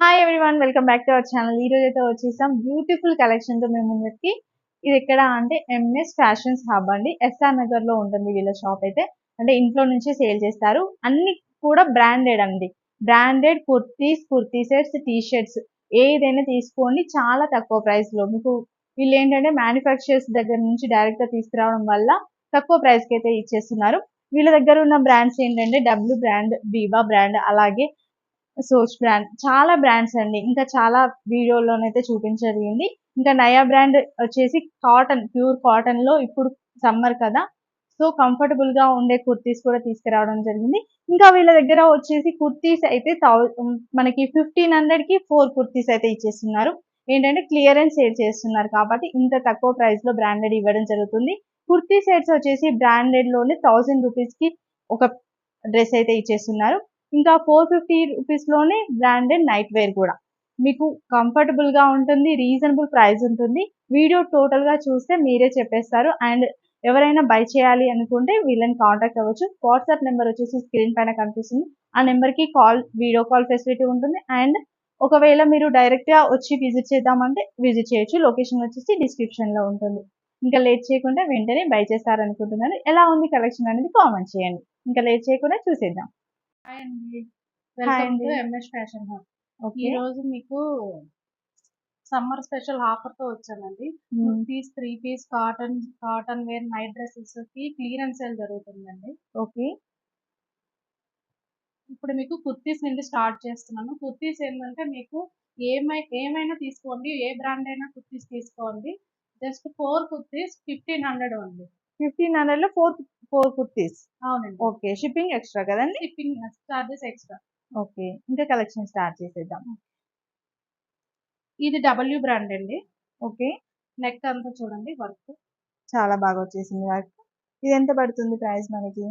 Hi everyone, welcome back to our channel. ఈ రోజు అయితే వచ్చేసాం బ్యూటిఫుల్ కలెక్షన్ తో మేము ముందుకి. ఇది ఎక్కడ అంటే ఎంఎస్ ఫ్యాషన్స్ హబ్ అండి. ఎస్ఆర్ నగర్ లో ఉంటుంది వీళ్ళ షాప్ అయితే. అంటే ఇంట్లో నుంచి సేల్ చేస్తారు. అన్ని కూడా బ్రాండెడ్ అండి. Branded kurtis, kurti sets, T shirts ఏదైనా తీసుకోండి, చాలా తక్కువ ప్రైస్ లో మీకు. వీళ్ళు ఏంటంటే మ్యానుఫ్యాక్చరర్స్ దగ్గర నుంచి డైరెక్ట్ గా తీసుకురావడం వల్ల తక్కువ ప్రైస్ కి అయితే ఇచ్చేస్తున్నారు. వీళ్ళ దగ్గర ఉన్న బ్రాండ్స్ ఏంటంటే డబ్ల్యూ బ్రాండ్, బీబా బ్రాండ్, అలాగే సోచ్ బ్రాండ్, చాలా బ్రాండ్స్ అండి. ఇంకా చాలా వీడియోలోనైతే చూపించగలిగింది. ఇంకా నయా బ్రాండ్ వచ్చేసి కాటన్, ప్యూర్ కాటన్ లో ఇప్పుడు సమ్మర్ కదా, సో కంఫర్టబుల్ గా ఉండే కుర్తీస్ కూడా తీసుకురావడం జరిగింది. ఇంకా వీళ్ళ దగ్గర వచ్చేసి కుర్తీస్ అయితే మనకి 1500 కి 4 కుర్తీస్ అయితే ఇచ్చేస్తున్నారు. ఏంటంటే క్లియరెన్స్ సేల్ చేస్తున్నారు కాబట్టి ఇంత తక్కువ ప్రైస్ లో బ్రాండెడ్ ఇవ్వడం జరుగుతుంది. కుర్తీ సెట్స్ వచ్చేసి బ్రాండెడ్ లోనే 1000 రూపీస్ కి ఒక డ్రెస్ అయితే ఇచ్చేస్తున్నారు. ఇంకా 450 రూపీస్ లోనే బ్రాండెడ్ నైట్ వేర్ కూడా మీకు కంఫర్టబుల్ గా ఉంటుంది, రీజనబుల్ ప్రైస్ ఉంటుంది. వీడియో టోటల్ గా చూస్తే మీరే చెప్పేస్తారు. అండ్ ఎవరైనా బై చేయాలి అనుకుంటే వీళ్ళని కాంటాక్ట్ అవ్వచ్చు. వాట్సాప్ నెంబర్ వచ్చేసి స్క్రీన్ పైన కనిపిస్తుంది. ఆ నెంబర్ కి వీడియో కాల్ ఫెసిలిటీ ఉంటుంది. అండ్ ఒకవేళ మీరు డైరెక్ట్ గా వచ్చి విజిట్ చేద్దామంటే విజిట్ చేయొచ్చు. లొకేషన్ వచ్చేసి డిస్క్రిప్షన్ లో ఉంటుంది. ఇంకా లేట్ చేయకుండా వెంటనే బై చేస్తారనుకుంటున్నాను. ఎలా ఉంది కలెక్షన్ అనేది కామెంట్ చేయండి. ఇంకా లేట్ చేయకుండా చూసేద్దాం. హాయ్ అండి, హాయ్ వెల్కమ్ టు అండి. MS fashion hub. ఈ ఓకే. రోజు మీకు సమ్మర్ స్పెషల్ ఆఫర్ తో వచ్చానండి. 2 piece 3 piece cotton wear night dresses కి క్లియరెన్స్ సేల్ జరుగుతుందండి. ఓకే. ఇప్పుడు మీకు కుర్తీస్ నుండి స్టార్ట్ చేస్తున్నాను. కుర్తీస్ ఏంటంటే మీకు ఏమైనా తీసుకోండి, ఏ బ్రాండ్ అయినా కుర్తీస్ తీసుకోండి. జస్ట్ 4 కుర్తీస్ 1500 ఉంది. 1500 లో ఫోర్ కుర్తీస్. అవునండి, ఓకే. షిప్పింగ్ ఎక్స్ట్రా కదండి. Shipping charges extra. ఓకే. ఇంకా కలెక్షన్ స్టార్ట్ చేసేద్దాం. ఇది డబ్ల్యూ బ్రాండ్ అండి. ఓకే. నెక్ అంతా చూడండి వర్క్. చాలా బాగా వచ్చేసింది వర్క్. ఇది ఎంత పడుతుంది ప్రైస్ మనకి?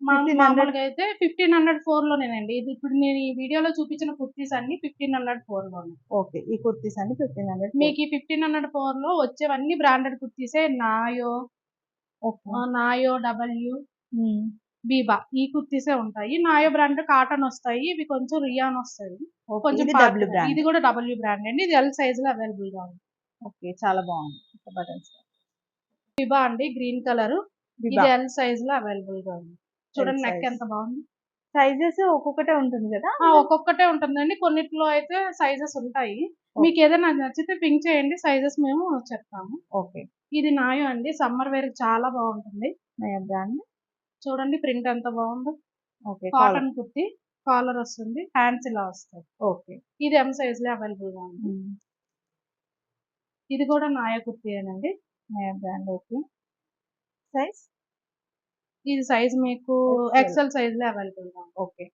1500. మామూలుగా అయితే 1504 లోనేనండి. ఇది ఇప్పుడు నేను ఈ వీడియోలో చూపించిన కుర్తీస్ అన్ని 1504 లోనే. ఓకే. ఈ కుర్తీస్ అన్ని 1500. మీకు ఈ 1504 లో వచ్చేవన్నీ బ్రాండెడ్ కుర్తీసే. నాయో, ఓకే. నాయో డబ్ల్యూ, బీబా ఈ కుర్తీసే ఉంటాయి. నాయో బ్రాండ్ కాటన్ వస్తాయి, ఇవి కొంచెం రియాన్ వస్తాయి. ఓకే. కొంచెం ఇది డబ్ల్యూ పాతగా. బ్రాండ్. ఇది కూడా డబ్ల్యూ బ్రాండ్ అండి. ఇది ఎల్ సైజ్ లో అవైలబుల్ గా ఉంది. ఓకే. చాలా బాగుంది బటన్స్. బీబా అండి, గ్రీన్ కలర్. బిబా ఇది ఎల్ సైజ్ లో అవైలబుల్ గా ఉంది. చూడండి నెక్ ఎంత బాగుంది. సైజెస్ ఒక్కొక్కటే ఉంటుంది కదా. ఒక్కొక్కటే ఉంటుందండి. కొన్నిట్లో అయితే సైజెస్ ఉంటాయి. ఓకే. మీకు ఏదైనా నచ్చితే పింక్ చేయండి, సైజెస్ మేము చెప్తాము. ఓకే. ఇది నాయో అండి, సమ్మర్ వేర్ చాలా బాగుంటుంది. నయా బ్రాండ్. చూడండి ప్రింట్ ఎంత బాగుందో. ఓకే. కాటన్ కుర్తి, కాలర్ వస్తుంది, హ్యాండ్స్ ఇలా వస్తాయి. ఓకే. ఇది ఎం సైజ్ లో అవైలబుల్ గా ఉంది. ఇది కూడా నాయో కుర్తి అండి. నయా బ్రాండ్. ఓకే. సైజ్ ఇది సైజ్ మీకు XL. ఎక్సెల్ సైజ్ లో అవైలబుల్ గా ఉంది. ఓకే.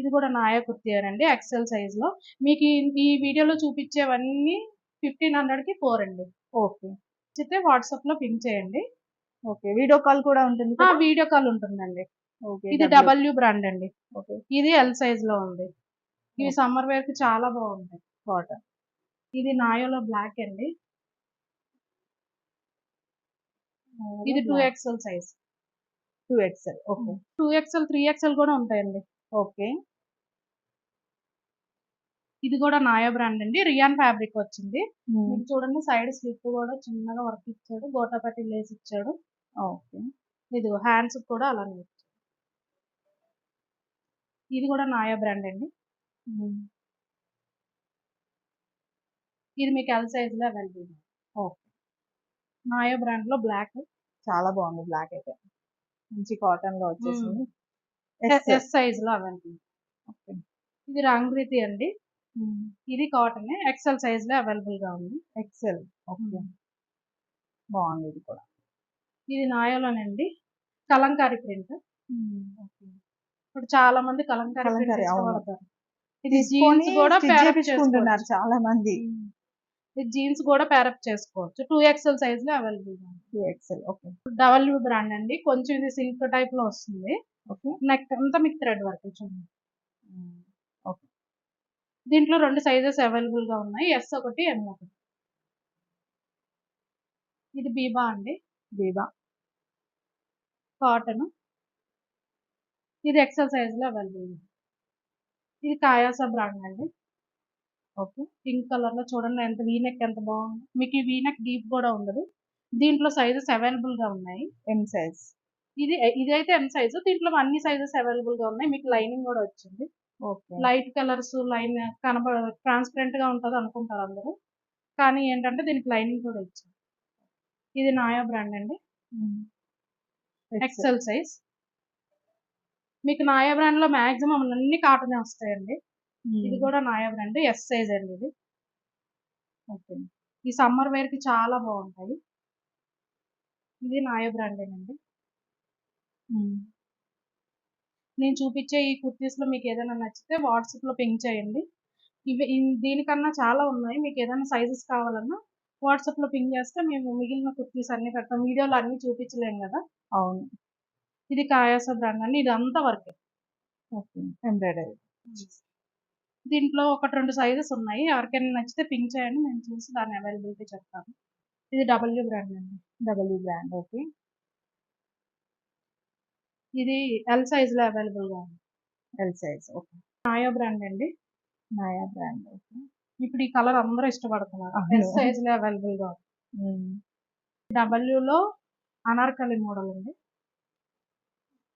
ఇది కూడా నాయో కుర్తి అండి, ఎక్సెల్ సైజ్ లో. మీకు ఈ వీడియోలో చూపించేవన్నీ 1500 కి 4 అండి. ఓకే. నచ్చితే వాట్సాప్ లో పింక్ చేయండి. ఓకే. వీడియో కాల్ కూడా ఉంటుంది కదా. వీడియో కాల్ ఉంటుందండి. ఓకే. ఇది డబ్ల్యూ బ్రాండ్ అండి. ఓకే. ఇది ఎల్ సైజ్ లో ఉంది. ఇవి సమ్మర్ వేర్ కి చాలా బాగుంటాయి. కాటన్. ఇది నాయోలో బ్లాక్ అండి. ఇది 2XL size. 2XL. Okay. 2XL 3XL కూడా ఉంటాయండి. ఓకే. ఇది కూడా నాయో బ్రాండ్ అండి. రియాన్ ఫ్యాబ్రిక్ వచ్చింది. మ్మ్. మీకు చూడండి సైడ్ స్లిప్ కూడా చిన్నగా వర్క్ ఇచ్చాడు, గోటాపట్టి లేస్ ఇచ్చాడు. ఓకే. ఇది హ్యాండ్స్ కూడా అలానే ఇచ్చాడు. ఇది కూడా నాయో బ్రాండ్ అండి. మ్మ్. ఇది మీకు ఎల్ సైజ్ లో అవైలబుల్. ఓకే. నాయో బ్రాండ్ లో బ్లాక్ చాలా బాగుంది బ్లాక్ అయితే. మంచి కాటన్ లో వచ్చేసింది. ఎస్ సైజ్ లో అవైలబుల్. ఓకే. ఇది రంగ్రీతి అండి. ఇది కాటన్ ఎక్సెల్ సైజ్ లో అవైలబుల్ గా ఉంది. ఎక్సెల్. ఓకే. బాగుంది ఇది కూడా. ఇది నాయోలోనండి, కలంకారీ ప్రింట్. ఓకే. ఇప్పుడు చాలా మంది కలంకారీ ప్రింట్ కలంకారీ, అవును. ఇష్టపడతారు. ఇది జీన్స్ కూడా స్టిచ్ పేరప్ చేపించుకుంటున్నారు చేసుకోవచ్చు. చాలా మంది. ఇది జీన్స్ కూడా పేరప్ చేసుకోవచ్చు. 2XL సైజ్ లో అవైలబుల్ గా ఉంది. 2XL. ఓకే. డబ్ల్యూ బ్రాండ్ అండి. కొంచెం ఇది సిల్క్ టైప్ లో వస్తుంది. ఓకే. నెక్ అంతా మీకు థ్రెడ్ వర్క్ చూడండి. ఓకే. దీంట్లో 2 సైజెస్ అవైలబుల్ గా ఉన్నాయి, ఎస్ ఒకటి, ఎం ఒకటి. ఇది బీబా అండి, బీబా కాటన్. ఇది ఎక్సెల్ సైజ్ లో అవైలబుల్ ఉంది. ఇది కాయాసా బ్రాండ్ అండి. ఓకే. పింక్ కలర్ లో చూడండి ఎంత వీనెక్ ఎంత బాగుంది. మీకు ఈ వీనెక్ డీప్ కూడా ఉండదు. దీంట్లో సైజెస్ అవైలబుల్ గా ఉన్నాయి. M size. ఇదైతే ఎం సైజు. దీంట్లో అన్ని సైజెస్ అవైలబుల్ గా ఉన్నాయి. మీకు లైనింగ్ కూడా వచ్చింది. Okay. Light colours line transparent గా ఉంటది అనుకుంటారు అందరూ. కానీ ఏంటంటే దీనికి లైనింగ్ కూడా ఇచ్చారు. ఇది నాయా బ్రాండ్ అండి. XL size. మీకు నాయా బ్రాండ్ లో మాక్సిమం అన్ని కాటనే వస్తాయండి. ఇది కూడా నాయా బ్రాండ్ ఎస్ సైజ్ అండి ఇది. ఓకే. ఈ సమ్మర్ వేర్ కి చాలా బాగుంటాయి. ఇది నాయా బ్రాండేనండి. నేను చూపించే ఈ కుర్తీస్ లో మీకు ఏదైనా నచ్చితే వాట్సాప్ లో పింక్ చేయండి. దీనికన్నా చాలా ఉన్నాయి. మీకు ఏదైనా సైజెస్ కావాలన్నా వాట్సాప్ లో పింక్ చేస్తే మేము మిగిలిన కుర్తీస్ అన్ని పెడతాం. వీడియోలో అన్ని చూపించలేం కదా. అవును. ఇది కాయాసా బ్రాండ్ అండి. ఇది అంతా వర్క్. ఓకే. ఎంబ్రాయిడరీ. దీంట్లో 1-2 సైజెస్ ఉన్నాయి. ఎవరికైనా నచ్చితే పింక్ చేయండి. నేను చూసి దాని అవైలబిలిటీ చెప్తాను. ఇది డబ్ల్యూ బ్రాండ్ అండి. W brand. ఓకే. ఇది ఎల్ సైజ్ లో అవైలబుల్ గా ఉంది. L size. ఓకే. నాయా బ్రాండ్ అండి. నాయా బ్రాండ్. ఓకే. ఇప్పుడు ఈ కలర్ అందరూ ఇష్టపడుతున్నారు. ఎస్ సైజ్ లో అవైలబుల్ గా ఉంది. డబ్ల్యూలో అనార్కలి మోడల్ అండి.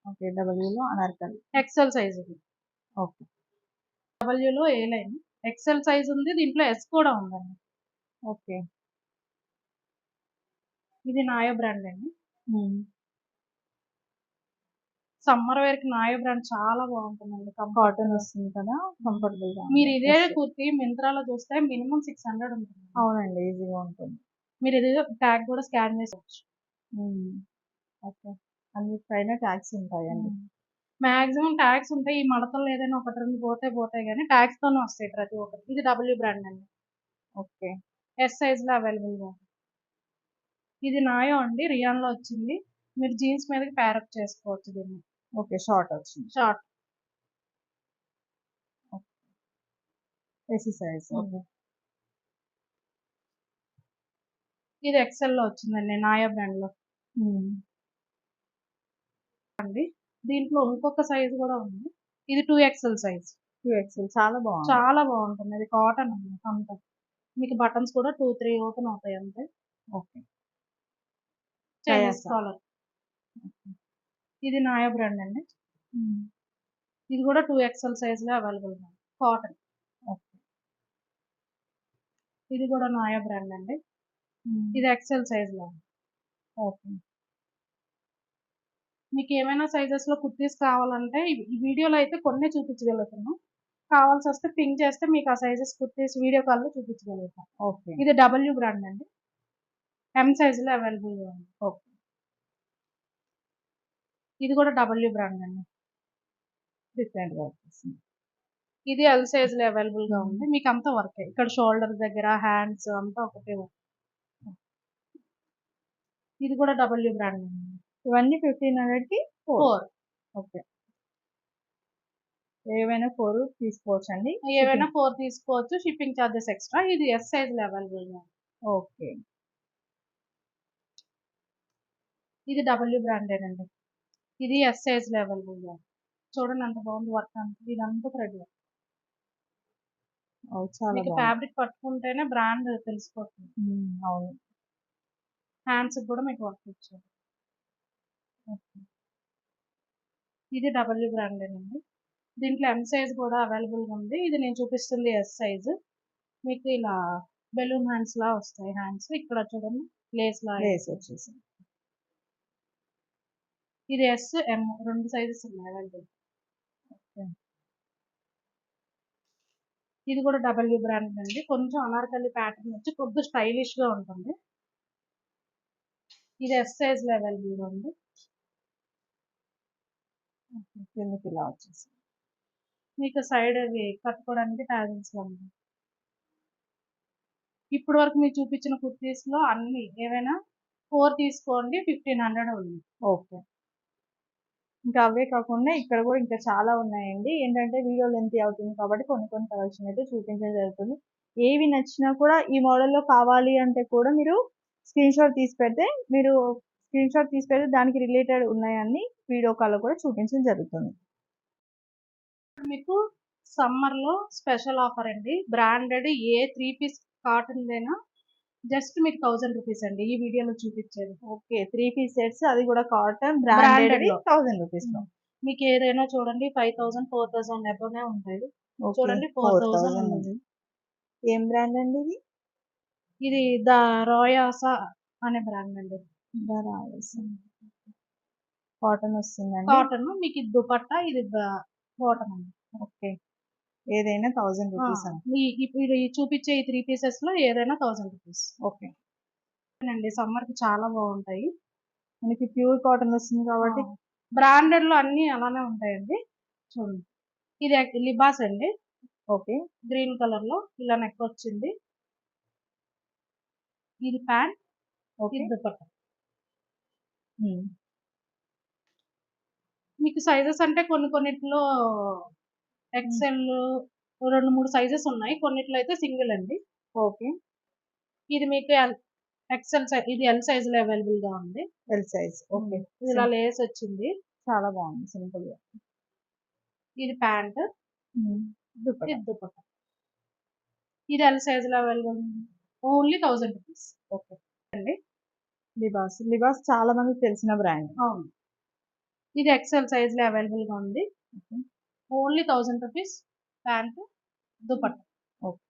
ఓకే. డబ్ల్యూలో అనార్కలి. ఎక్సెల్ సైజ్ ఇది. ఓకే. డబ్ల్యూలో ఏ లైన్. ఎక్సెల్ సైజ్ ఉంది. దీంట్లో ఎస్ కూడా ఉందండి. ఓకే. ఇది నాయో బ్రాండ్ అండి. సమ్మర్ వేర్ కి నాయో బ్రాండ్ చాలా బాగుంటుందండి. కాటన్ వస్తుంది కదా, కంఫర్టబుల్ గా. మీరు ఇదే కుర్తి మింత్రాలో చూస్తే మినిమం 600 ఉంటుంది. అవునండి, ఈజీగా ఉంటుంది. మీరు ఇదే ట్యాగ్ కూడా స్కాన్ చేసుకోవచ్చు. ఓకే. అన్నిటిపైన ట్యాగ్స్ ఉంటాయండి. మాక్సిమం ట్యాగ్స్ ఉంటాయి. ఈ మడతలు ఏదైనా 1-2 పోతాయి కానీ ట్యాగ్స్ తోనే వస్తాయి ప్రతి ఒక్కటి. ఇది డబ్ల్యూ బ్రాండ్ అండి. ఓకే. ఎస్ సైజ్ లో అవైలబుల్ గా. ఇది నాయో అండి. రియాన్ లో వచ్చింది. మీరు జీన్స్ మీదకి ప్యారప్ చేసుకోవచ్చు దీన్ని. ఓకే. షార్ట్ వచ్చింది. షార్ట్. S size. ఓకే. ఇది ఎక్సెల్ లో వచ్చిందండి నాయా బ్రాండ్ లో అండి. దీంట్లో ఇంకొక సైజ్ కూడా ఉంది. ఇది 2XL సైజ్. 2XL చాలా బాగుంది. చాలా బాగుంటుంది. ఇది కాటన్ అంతా. మీకు బటన్స్ కూడా 2-3 ఓపెన్ అవుతాయి అంతే. ఓకే. Chinese collar. ఇది నాయా బ్రాండ్ అండి. ఇది కూడా 2XL సైజ్ లో అవైలబుల్ ఉంది. కాటన్. ఓకే. ఇది కూడా నాయా బ్రాండ్ అండి. ఇది ఎక్సెల్ సైజ్ లో. ఓకే. మీకు ఏమైనా సైజెస్ లో కుర్తీస్ కావాలంటే ఈ వీడియోలో అయితే కొన్ని చూపించగలుగుతున్నాం. కావాల్సి వస్తే పింక్ చేస్తే మీకు ఆ సైజెస్ కుర్తీస్ వీడియో కాల్ లో చూపించగలుగుతాం. ఓకే. ఇది డబ్ల్యూ బ్రాండ్ అండి. ఎం సైజ్ లో అవైలబుల్ గా ఉంది. ఓకే. ఇది కూడా డబ్ల్యూ బ్రాండ్ అండి. డిఫరెంట్ గా వస్తుంది. ఇది ఎల్ సైజ్ లో అవైలబుల్ గా ఉంది. మీకు అంతా వర్క్. ఇక్కడ షోల్డర్ దగ్గర హ్యాండ్స్ అంతా ఒకటే వర్క్. ఇది కూడా డబ్ల్యూ బ్రాండ్ అండి. ఇవన్నీ 1500 కి 4. ఓకే. ఏవైనా 4 తీసుకోవచ్చు అండి. ఏవైనా 4 తీసుకోవచ్చు. Shipping charges extra. ఇది ఎస్ సైజ్ లో అవైలబుల్ గా. ఓకే. ఇది డబ్ల్యూ బ్రాండెడ్ అండి. ఇది ఎస్ సైజ్ లో అవైలబుల్ గా. చూడండి ఎంత బాగుంది వర్క్ అంతా. ఇదంతా థ్రెడ్ వర్క్. చాలా మీకు బాగుంది. ఫ్యాబ్రిక్ పట్టుకుంటేనే బ్రాండ్ తెలిసిపోతుంది. అవును. హ్యాండ్స్ కూడా మీకు వర్క్ ఇచ్చారు. ఇది డబ్ల్యూ బ్రాండెడ్ అండి. దీంట్లో ఎం సైజ్ కూడా అవైలబుల్ గా ఉంది. ఇది నేను చూపిస్తుంది ఎస్ సైజ్. మీకు ఇలా బెలూన్ హ్యాండ్స్ లా వస్తాయి. హ్యాండ్స్ ఇక్కడ చూడండి లేస్ లా వచ్చేసి. ఇది ఎస్ ఎం 2 సైజెస్ ఉన్నాయి అవైలబుల్. ఇది కూడా డబ్ల్యూ బ్రాండ్ అండి. కొంచెం అనార్కలి ప్యాటర్న్ వచ్చి కొద్దిగా స్టైలిష్ గా ఉంటుంది. ఇది ఎస్ సైజ్ లో అవైలబుల్ గా ఉంది. కిందకి ఇలా వచ్చేసి మీకు సైడ్ అవి కట్టుకోవడానికి ట్యాజిల్స్ లో ఉంది. ఇప్పుడు వరకు మీరు చూపించిన కుర్తీస్ లో అన్ని ఏవైనా 4 తీసుకోండి 1500 ఉంది. ఓకే. ఇంకా అవే కాకుండా ఇక్కడ కూడా ఇంకా చాలా ఉన్నాయండి. ఏంటంటే వీడియో లెంత్ అవుతుంది కాబట్టి కొన్ని కలెక్షన్ అయితే చూపించడం జరుగుతుంది. ఏవి నచ్చినా కూడా ఈ మోడల్లో కావాలి అంటే కూడా మీరు స్క్రీన్ షాట్ తీసి పెడితే దానికి రిలేటెడ్ ఉన్నాయని వీడియో కాల్లో కూడా చూపించడం జరుగుతుంది. మీకు సమ్మర్ లో స్పెషల్ ఆఫర్ అండి. బ్రాండెడ్ ఏ 3 పీస్ కాటన్ దేనా జస్ట్ మీకు 1000 రూపీస్ అండి ఈ వీడియోలో చూపించేది. ఓకే. 3 పీస్ సెట్స్ అది కూడా కాటన్ బ్రాండెడ్ బ్రాండెడ్‌వి లో 1000 రూపీస్‌లో. మీకు ఏదైనా చూడండి 5000 4000 అబోనే ఉంటాయి. ఓకే. చూడండి 4000 4000 ఉంది. ఏం బ్రాండ్ అండి ఇది? ఇది ద రాయాసా అనే బ్రాండ్ అండి. బనారస్. కాటన్ వస్తుందండి. కాటన్ మీకు ఇది దుపట్టా, ఇది బాటమ్ అండి. ఓకే. ఏదైనా 1000 రూపీస్ అండి. ఇప్పుడు ఈ చూపించే ఈ 3 పీసెస్ లో ఏదైనా 1000 రూపీస్ ఓకే. అండి. సమ్మర్ కి చాలా బాగుంటాయి. మనకి ప్యూర్ కాటన్ వస్తుంది కాబట్టి బ్రాండెడ్ లో అన్ని అలానే ఉంటాయండి. చూడండి ఇది లిబాస్ అండి. ఓకే. గ్రీన్ కలర్ లో ఇలా నెక్ వచ్చింది. ఇది ప్యాంట్, ఓకే. ఇది దుపట్టా. మీకు సైజెస్ అంటే కొన్నిట్లో ఎక్సెల్ 2-3 సైజెస్ ఉన్నాయి. కొన్నిట్లో అయితే సింగిల్ అండి. ఓకే. ఇది మీకు ఎక్సెల్ సైజ్, ఇది ఎల్ సైజ్ లో అవైలబుల్ గా ఉంది. L size. ఓకే. ఇలా లేస్ వచ్చింది. చాలా బాగుంది సింపుల్ గా. ఇది ప్యాంట్, దుపట్టా. ఇది దుపట్టా. ఇది ఎల్ సైజ్ లో అవైలబుల్ ఉంది. Only 1000 rupees. ఓకే అండి. లిబాస్. లిబాస్ చాలా మందికి తెలిసిన బ్రాండ్. అవును. ఇది ఎక్సెల్ సైజ్ లో అవైలబుల్ గా ఉంది. Only 1000 rupees. Pant, dupatta. Okay.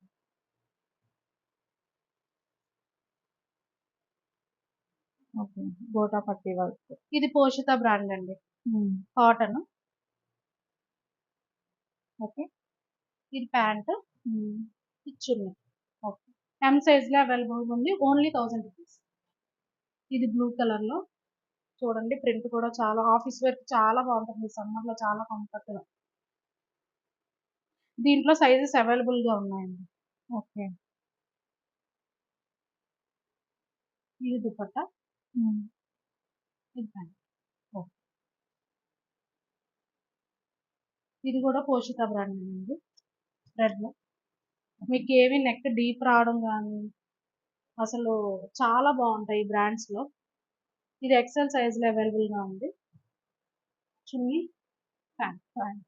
Okay. Gota పట్టి వర్క్. ఇది పోషిత బ్రాండ్ అండి. కాటన్. ఓకే. ఇది ప్యాంట్, ఇది చున్నీ. ఓకే. ఎం సైజ్ లో అవైలబుల్ ఉంది. Only 1000 rupees. ఇది బ్లూ కలర్ లో చూడండి. ప్రింట్ కూడా చాలా ఆఫీస్ వేర్ చాలా బాగుంటుంది. సమ్మర్ లో చాలా కంఫర్ట్ గా. దీంట్లో సైజెస్ అవైలబుల్ గా ఉన్నాయండి. ఓకే. ఇది దుపట్టా, ఇది ప్యాంట్. ఓకే. ఇది కూడా పోషిత బ్రాండ్ అండి. రెడ్ లో మీకు ఏవి నెక్ డీప్ రావడం కానీ అసలు చాలా బాగుంటాయి ఈ బ్రాండ్స్ లో. ఇది ఎక్సెల్ సైజ్ లో అవైలబుల్ గా ఉంది. చున్నీ, ప్యాంట్.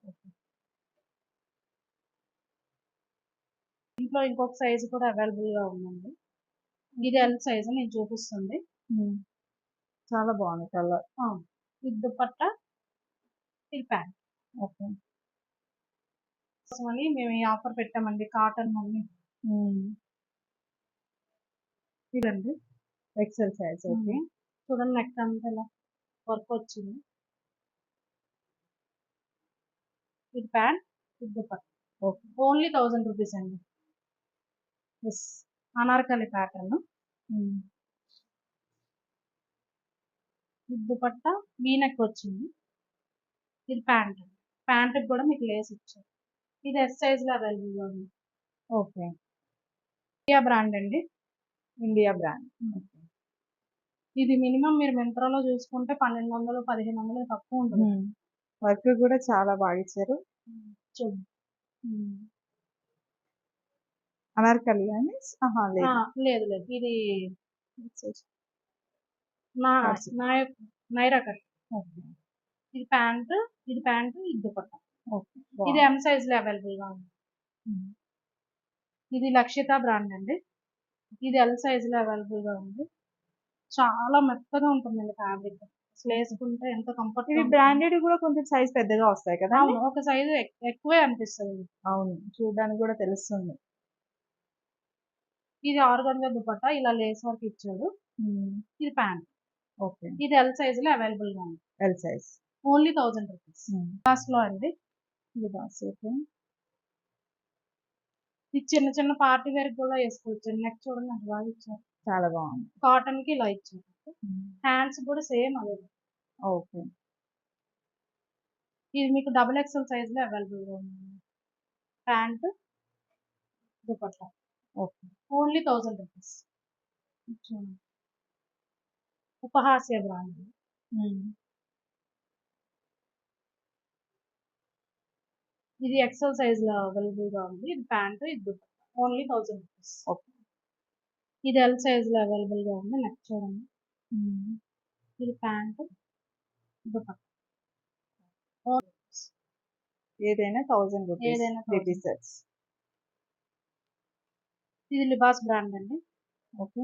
ఇంట్లో ఇంకొక సైజ్ కూడా అవైలబుల్ గా ఉందండి. ఇది ఎల్ సైజ్ నేను చూపిస్తుంది. చాలా బాగుంది కలర్. ఇది దుపట్టా, ఇది ప్యాంట్. ఓకే. కోసమని మేము ఈ ఆఫర్ పెట్టామండి. కాటన్ అన్ని ఇదండి ఎక్సెల్ సైజ్. ఓకే. చూడండి నెక్ అంతా ఇలా వర్క్ వచ్చింది. ఇది ప్యాంట్, ఇది దుపట్టా. ఓకే. ఓన్లీ 1000 రూపీస్ అండి. అనార్కలి ప్యాటర్న్. ఇది దుపట్టా వీ నెక్ వచ్చింది. ఇది ప్యాంట్. ప్యాంట్ కూడా మీకు లేస్ ఇచ్చారు. ఇది ఎస్ సైజ్ లో అవైలబుల్ గా ఉంది. ఓకే. ఇండియా బ్రాండ్ అండి. India brand. ఇది మినిమం మీరు మింత్రాలో చూసుకుంటే 1200 1500 తక్కువ ఉంటుంది. వర్క్ కూడా చాలా బాగా ఇచ్చారు. చూడండి. అనార్కలి అని లేదు లేదు ఇది నైరా కట్. ఇది ప్యాంట్, ఇది దుపట్టా. ఇది ఎం సైజ్ లో అవైలబుల్ గా ఉంది. ఇది లక్షిత బ్రాండ్ అండి. ఇది ఎల్ సైజ్ లో అవైలబుల్ గా ఉంది. చాలా మెత్తగా ఉంటుందండి ఫ్యాబ్రిక్. అసలు వేసుకుంటే ఎంత కంఫర్ట్. ఇవి బ్రాండెడ్ కూడా కొంచెం సైజ్ పెద్దగా వస్తాయి కదా. ఒక సైజు ఎక్కువే అనిపిస్తుంది. అవును, చూడడానికి కూడా తెలుస్తుంది. ఇది ఆర్గంజా దుపట్టా ఇలా లేస్ వర్క్ ఇచ్చాడు. ఇది ప్యాంట్. ఓకే. ఇది ఎల్ సైజ్ లో అవైలబుల్ గా ఉంది. L size. Only 1000 rupees. Libas లో అండి. ఇది చిన్న చిన్న పార్టీ వేర్ కూడా వేసుకోవచ్చు. నెక్ చూడండి అంత బాగా ఇచ్చారు. చాలా బాగుంది. కాటన్ కి ఇలా ఇచ్చారు. హ్యాండ్స్ కూడా సేమ్ అదే. ఓకే. ఇది మీకు డబుల్ ఎక్స్ఎల్ సైజ్ లో అవైలబుల్ గా ఉంది. Pant, dupatta. Okay. Only 1000 rupees. Upahasya brand. ఇది ఎక్సెల్ సైజ్ లో అవైలబుల్ గా ఉంది. ఇది ప్యాంట్, ఇది దుపట్టా. Only 1000 rupees. ఓకే. ఇది ఎల్ సైజ్ లో అవైలబుల్ గా ఉంది. నెక్ చూడండి. ఇది ప్యాంట్, దుపట్టా. ఏదైనా 1000 రూపీస్ ఏదైనా 3 1000. పీసెస్. ఇది లిబాస్ బ్రాండ్ అండి. ఓకే.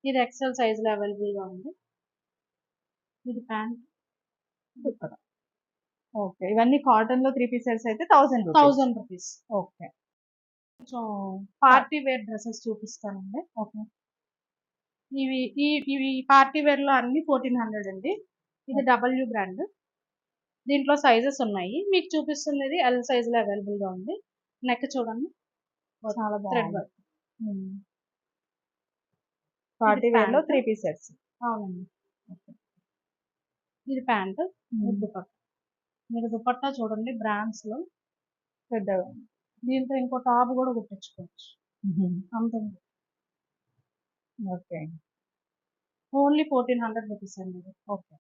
ఇది ఎక్సెల్ సైజులో అవైలబుల్గా ఉంది. ఇది ప్యాంట్ సూపర్. ఓకే. ఇవన్నీ కాటన్‌లో 3 పీసెస్ అయితే 1000 రూపీస్. 1000 రూపీస్. ఓకే. కొంచెం పార్టీ వేర్ డ్రెస్సెస్ చూపిస్తానండి. ఓకే. ఇవి పార్టీ వేర్‌లో అన్ని 1400 అండి. ఇది డబ్ల్యూ బ్రాండ్. దీంట్లో సైజెస్ ఉన్నాయి. మీకు చూపిస్తున్నది ఎల్ సైజులో అవైలబుల్గా ఉంది. నెక్ చూడండి. చాలా థ్రెడ్ బాగుంది. వర్క్. పార్టీ వేర్‌లో ప్యాంట్. 3 పీసెస్. అవునండి. ఇది ప్యాంట్. ఇది దుపట్టా. మీరు దుపట్టా చూడండి బ్రాండ్స్‌లో పెద్దగా ఉంది. దీంతో ఇంకో టాప్ కూడా కుట్టించుకోవచ్చు. అంత ఉంది. ఓకే. ఓన్లీ 1400 రూపీస్ అండి ఇది. ఓకే.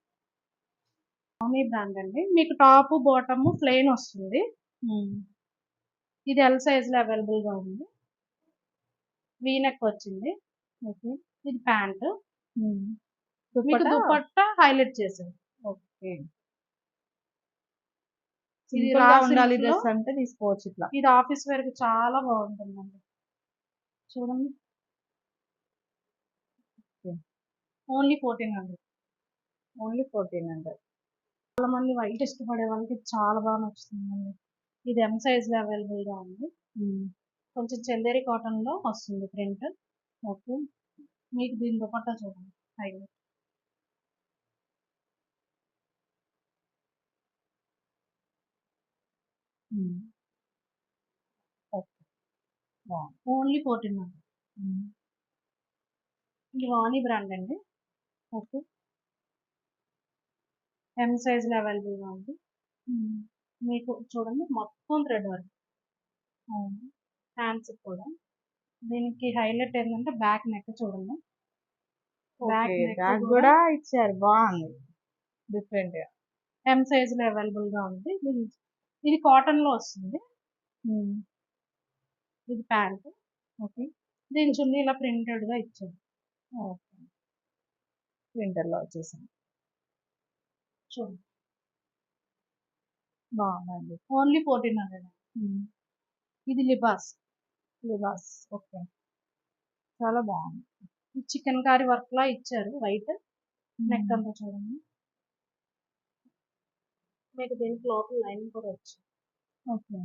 మామీ బ్రాండ్ అండి. మీకు టాప్ బాటమ్ ప్లెయిన్ వస్తుంది. ఇది ఎల్ సైజులో అవైలబుల్గా ఉంది. వీ నెక్ వచ్చింది. ఓకే. ఇది ప్యాంట్. మీకు దుపట్టా దుపట్టా హైలైట్ చేశారు. ఓకే. ఇది సింపుల్‌గా రా ఉండాలి సిల్క్‌లో డ్రెస్ అంటే తీసుకోవచ్చు ఇట్లా. ఇది ఆఫీస్ వేర్‌కి చాలా బాగుంటుందండి. చూడండి. ఓకే. ఓన్లీ 1400. ఓన్లీ 1400. చాలా మంది వైట్ ఇష్టపడే వాళ్ళకి ఇది చాలా బాగా నచ్చుతుందండి. ఇది ఎం సైజ్‌లో అవైలబుల్‌గా ఉంది. కొంచెం చందేరి కాటన్‌లో వస్తుంది ప్రింట్. ఓకే. మీకు దీని దుపట్టా చూడండి హైలైట్. ఓకే. బాగుంది. ఓన్లీ 1400. ఇది వాణి బ్రాండ్ అండి. ఓకే. ఎం సైజ్‌లో అవైలబుల్‌గా ఉంది. మీకు చూడండి మొత్తం థ్రెడ్ వర్క్. అవును. హ్యాండ్స్ కూడా. దీనికి హైలైట్ ఏంటంటే బ్యాక్ నెక్ చూడండి. Back okay. నెక్ బ్యాగ్ కూడా గూడా ఇచ్చారు. బాగుంది. డిఫరెంట్‌గా. ఎం సైజ్‌లో అవైలబుల్‌గా ఉంది. ఇది కాటన్‌లో వస్తుంది. ఇది ప్యాంట్. ఓకే. దీని చున్నీ ఇలా ప్రింటెడ్‌గా ఇచ్చారు. ఓకే. వింటర్‌లో వచ్చేసింది. చూడండి. బాగుందండి. ఓన్లీ 1400. ఇది లిబాస్. లిబాస్. ఓకే. చాలా బాగుంది. ఇది చికెన్ కారీ వర్క్‌లా ఇచ్చారు వైట్. నెక్ అంతా చూడండి. మీకు దీనికి లోపల లైనింగ్ కూడా వచ్చింది. ఓకే.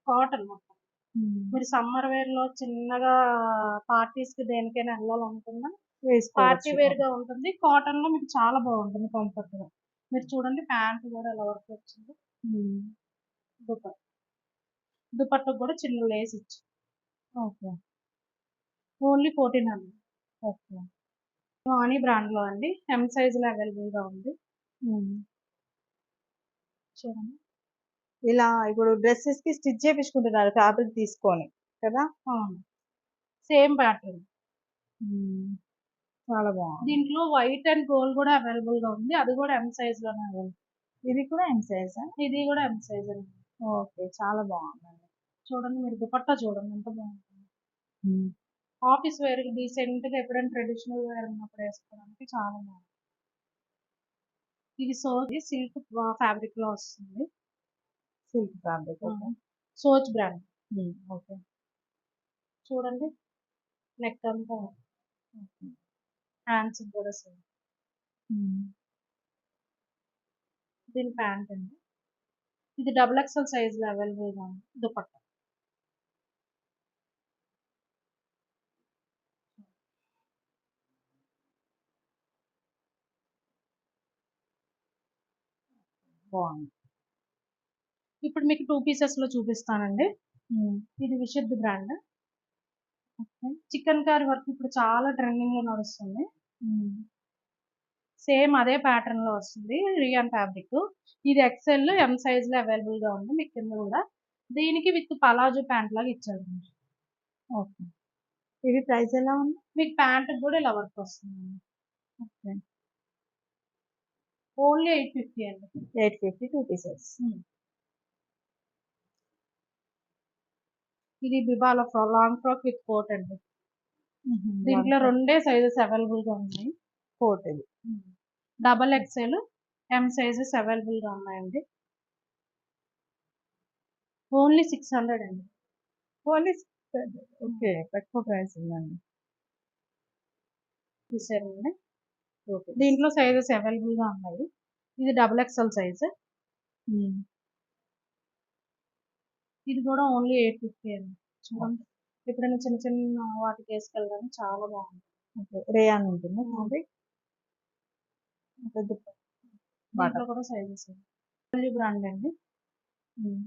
కాటన్ మొత్తం. మీరు సమ్మర్ వేర్‌లో చిన్నగా పార్టీస్‌కి దేనికైనా వెళ్ళాలనుకున్నా పార్టీ వేసుకోవచ్చు. వేర్‌గా ఉంటుంది. కాటన్‌లో మీకు చాలా బాగుంటుంది కంఫర్ట్‌గా. మీరు చూడండి ప్యాంట్ కూడా ఎలా వర్క్ వచ్చింది. దుపట్టా. దుపట్టాకు కూడా చిన్న లేస్ ఇచ్చారు. ఓకే. ఓన్లీ 1400. ఓకే. వాణి బ్రాండ్‌లో అండి. ఎం సైజ్‌లో అవైలబుల్‌గా ఉంది. చూడండి. ఇలా ఇప్పుడు డ్రెసెస్‌కి స్టిచ్ చేపించుకుంటున్నారు ఫ్యాబ్రిక్ తీసుకొని కదా! అవును. Same pattern. చాలా బాగుంది. దీంట్లో వైట్ అండ్ గోల్డ్ కూడా అవైలబుల్‌గా ఉంది. అది కూడా ఎం సైజ్‌లోనే అవైలబుల్. ఇది కూడా ఎం సైజా? ఇది కూడా ఎం సైజ్ అండి. ఓకే. చాలా బాగుందండి. చూడండి మీరు దుపట్టా చూడండి ఎంత బాగుంటుంది. ఆఫీస్ వేర్‌కి డీసెంట్‌గా ఎప్పుడైనా ట్రెడిషనల్ వేర్ ఉన్నప్పుడు వేసుకోవడానికి చాలా బాగుంది. ఇది సిల్క్ ఫ్యాబ్రిక్‌లో వస్తుంది. Silk fabric. Okay. సోచ్ brand. Okay. చూడండి నెక్ అంతా హ్యాండ్స్ కూడా సేమ్. దీని ప్యాంట్ అండి. ఇది డబుల్ ఎక్స్ఎల్ సైజ్‌లో అవైలబుల్‌గా ఉంది. దుపట్టా. బాగుంది. ఇప్పుడు మీకు 2 పీసెస్‌లో చూపిస్తానండి. ఇది Vishuddh brand. Okay. Chikankari work ఇప్పుడు చాలా ట్రెండింగ్‌లో నడుస్తుంది. సేమ్ అదే ప్యాటర్న్‌లో వస్తుంది. Rayon fabric. ఇది ఎక్స్ఎల్, ఎం సైజ్‌లో అవైలబుల్‌గా ఉంది. మీకు కింద కూడా. దీనికి విత్ పలాజో ప్యాంట్ లాగా ఇచ్చారు. ఓకే. ఇది ప్రైస్ ఎలా ఉంది? మీకు ప్యాంట్‌కి కూడా ఇలా వర్క్ వస్తుందండి. ఓకే. ఓన్లీ 850 అండి. 850 2 పీసెస్. ఇది బిబాలో లాంగ్ ఫ్రాక్ విత్ కోట్ అండి. దీంట్లో రెండే సైజెస్ అవైలబుల్‌గా ఉన్నాయి. కోట్ ఇది. డబల్ ఎక్స్ఎల్, ఎం సైజెస్ అవైలబుల్‌గా ఉన్నాయండి. ఓన్లీ 600 అండి. Only okay. తక్కువ ప్రైస్ ఉందండి. చూసారండి. ఓకే. దీంట్లో సైజెస్ అవైలబుల్‌గా ఉన్నాయి. ఇది డబుల్ ఎక్సెల్ సైజ్. హ్మ్. ఇది కూడా ఓన్లీ 850 అండి. చూడండి. ఎప్పుడైనా చిన్న చిన్న వాటికి వేసుకెళ్ళడానికి చాలా బాగుంటుంది. ఓకే. రేయాన్ ఉంటుందా హ్మ్. ఫ్యాబ్రిక్? పెద్ద దీంట్లో బాటమ్. కూడా సైజెస్ డబ్ల్యూ బ్రాండ్ అండి. హ్మ్.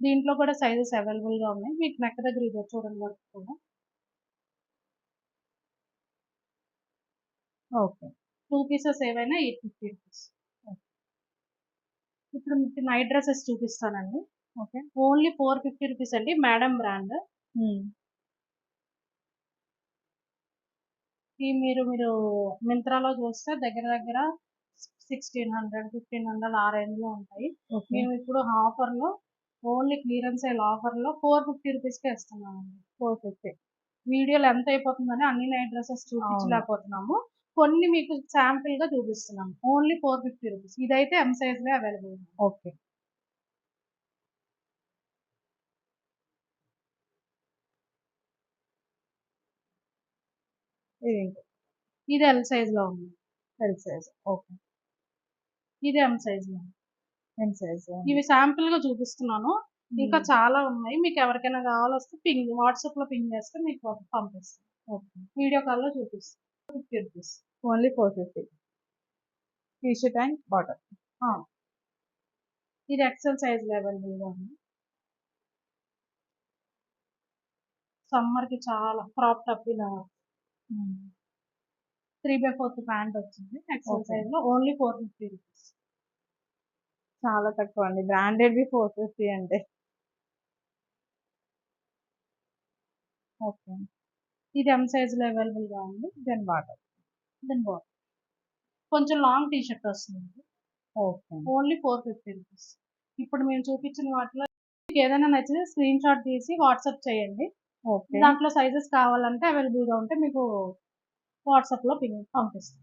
దీంట్లో కూడా సైజెస్ అవైలబుల్‌గా ఉన్నాయి. మీకు నెక్ దగ్గర ఇదో చూడండి వర్క్ కూడా. ఓకే. 2 పీసెస్ ఏవైనా 850 రూపీస్. ఇప్పుడు మీకు నైట్ డ్రెసెస్ చూపిస్తానండి. ఓకే. ఓన్లీ 450 రూపీస్ అండి. Madam brand. హ్మ్. ఈ మీరు మింత్రాలో చూస్తే దగ్గర దగ్గర 1600, 1500 ఆ రేంజ్‌లో ఉంటాయి. ఓకే. మేము ఇప్పుడు ఆఫర్‌లో ఓన్లీ క్లియరెన్స్ సేల్ ఆఫర్‌లో 450 రూపీస్‌కే ఇస్తున్నామండి. 450. వీడియో లెంత్ అయిపోతుందని అన్ని నైట్ డ్రెసెస్ అవును. చూపించలేకపోతున్నాము. కొన్ని మీకు శాంపిల్‌గా చూపిస్తున్నాము. Only 450 rupees. ఇదైతే ఎం సైజ్‌లో అవైలబుల్ ఉంది. ఓకే. ఇదేంటి? ఇది ఎల్ సైజ్‌లో ఉంది. L size. ఓకే. ఇది ఎం సైజ్‌లో ఉంది. M size. ఇవి శాంపిల్‌గా చూపిస్తున్నాను. ఇంకా హ్మ్. చాలా ఉన్నాయి. మీకు ఎవరికైనా కావాలొస్తే వాట్సాప్‌లో పింగ్ చేస్తే మీకు పంపిస్తాను. ఓకే. వీడియో కాల్‌లో చూపిస్తాను. 50 rupees. Only 450. T shirt and bottom. ఆ! ఇది ఎక్సెల్ సైజ్‌లో అవైలబుల్‌గా ఉంది. సమ్మర్‌కి చాలా క్రాప్ టాప్ ఇలా హ్మ్. 3/4 ప్యాంట్ వచ్చింది. XL okay. సైజ్‌లో ఓన్లీ 450 రూపీస్. చాలా తక్కువ అండి. బ్రాండెడ్‌వి 450 అంటే. ఓకే. ఇది ఎం సైజ్‌లో అవైలబుల్‌గా ఉంది. Then bottom. Then bottom. కొంచెం లాంగ్ టీ షర్ట్ వస్తుంది. ఓకే. Only 450 rupees. ఇప్పుడు మేము చూపించిన వాటిలో మీకు ఏదైనా నచ్చితే స్క్రీన్ షాట్ తీసి వాట్సాప్ చేయండి. ఓకే. దాంట్లో సైజెస్ కావాలంటే అవైలబుల్‌గా ఉంటే మీకు వాట్సాప్‌లో పంపిస్తాం.